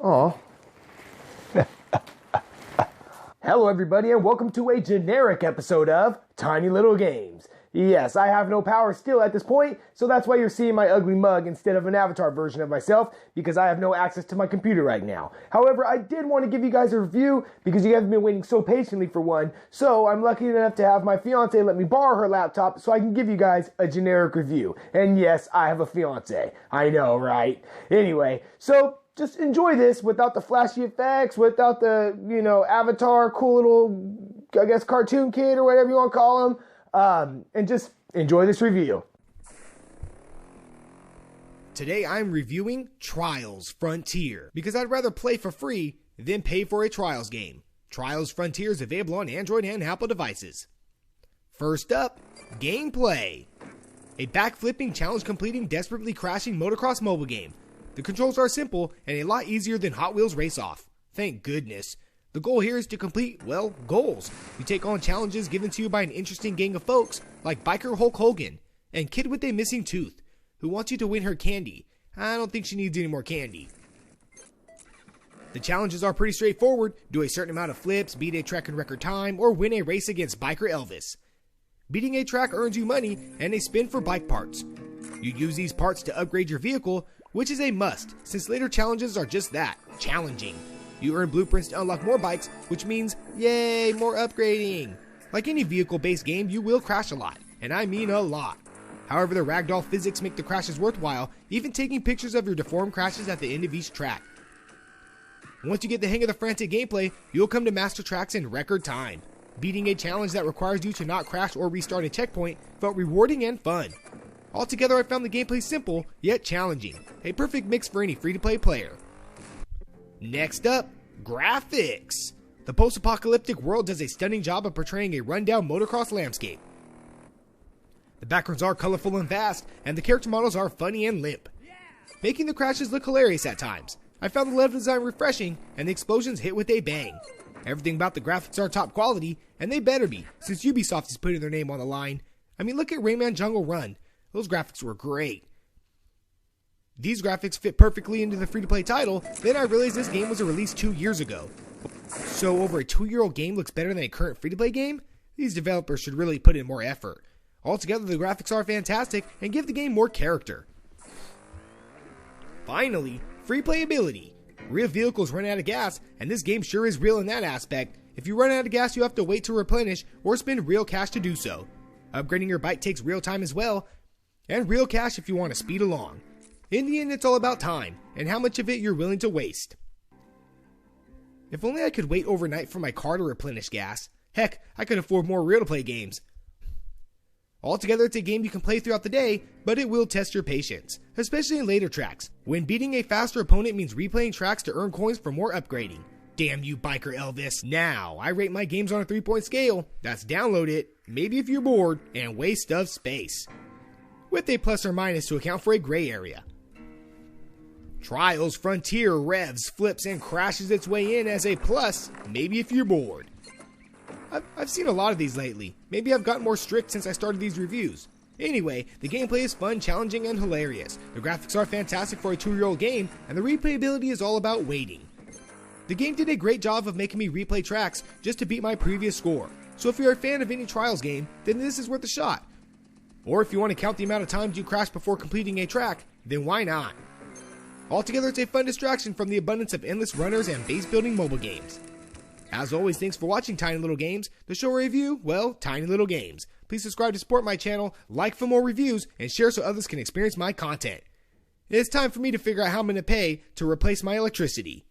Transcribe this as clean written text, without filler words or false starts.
Aw. Hello everybody and welcome to a generic episode of Tiny Little Games. Yes, I have no power still at this point, so that's why you're seeing my ugly mug instead of an avatar version of myself, because I have no access to my computer right now. However, I did want to give you guys a review because you guys have been waiting so patiently for one, so I'm lucky enough to have my fiance let me borrow her laptop so I can give you guys a generic review. And yes, I have a fiance. I know, right? Anyway, so just enjoy this without the flashy effects, without the, avatar, cool little, cartoon kid or whatever you want to call him. And just enjoy this review. Today I'm reviewing Trials Frontier because I'd rather play for free than pay for a Trials game. Trials Frontier is available on Android and Apple devices. First up, gameplay. A backflipping, challenge-completing, desperately crashing motocross mobile game. The controls are simple and a lot easier than Hot Wheels Race Off. Thank goodness. The goal here is to complete, goals. You take on challenges given to you by an interesting gang of folks like Biker Hulk Hogan and Kid with a Missing Tooth, who wants you to win her candy. I don't think she needs any more candy. The challenges are pretty straightforward. Do a certain amount of flips, beat a track in record time, or win a race against Biker Elvis. Beating a track earns you money and a spin for bike parts. You use these parts to upgrade your vehicle, which is a must, since later challenges are just that, challenging. You earn blueprints to unlock more bikes, which means, yay, more upgrading. Like any vehicle-based game, you will crash a lot, and I mean a lot. However, the ragdoll physics make the crashes worthwhile, even taking pictures of your deformed crashes at the end of each track. Once you get the hang of the frantic gameplay, you'll come to master tracks in record time. Beating a challenge that requires you to not crash or restart a checkpoint felt rewarding and fun. Altogether, I found the gameplay simple, yet challenging. A perfect mix for any free-to-play player. Next up, graphics. The post-apocalyptic world does a stunning job of portraying a rundown motocross landscape. The backgrounds are colorful and vast, and the character models are funny and limp, making the crashes look hilarious at times. I found the level design refreshing, and the explosions hit with a bang. Everything about the graphics are top quality, and they better be, since Ubisoft is putting their name on the line. I mean, look at Rayman Jungle Run. Those graphics were great. These graphics fit perfectly into the free-to-play title, then I realized this game was released 2 years ago. So over a 2-year-old game looks better than a current free-to-play game? These developers should really put in more effort. Altogether, the graphics are fantastic and give the game more character. Finally, free playability. Real vehicles run out of gas, and this game sure is real in that aspect. If you run out of gas, you have to wait to replenish or spend real cash to do so. Upgrading your bike takes real time as well, and real cash if you want to speed along. In the end, it's all about time, and how much of it you're willing to waste. If only I could wait overnight for my car to replenish gas. Heck, I could afford more real-to-play games. Altogether, it's a game you can play throughout the day, but it will test your patience, especially in later tracks, when beating a faster opponent means replaying tracks to earn coins for more upgrading. Damn you, Biker Elvis. Now, I rate my games on a 3-point scale. That's download it, maybe if you're bored, and waste of space, with a plus or minus to account for a gray area. Trials Frontier revs, flips, and crashes its way in as a plus, maybe if you're bored. I've seen a lot of these lately. Maybe I've gotten more strict since I started these reviews. Anyway, the gameplay is fun, challenging, and hilarious. The graphics are fantastic for a 2-year-old game, and the replayability is all about waiting. The game did a great job of making me replay tracks just to beat my previous score. So if you're a fan of any Trials game, then this is worth a shot. Or if you want to count the amount of times you crash before completing a track, then why not? Altogether, it's a fun distraction from the abundance of endless runners and base-building mobile games. As always, thanks for watching Tiny Little Games. The show review, Tiny Little Games. Please subscribe to support my channel, like for more reviews, and share so others can experience my content. It's time for me to figure out how I'm going to pay to replace my electricity.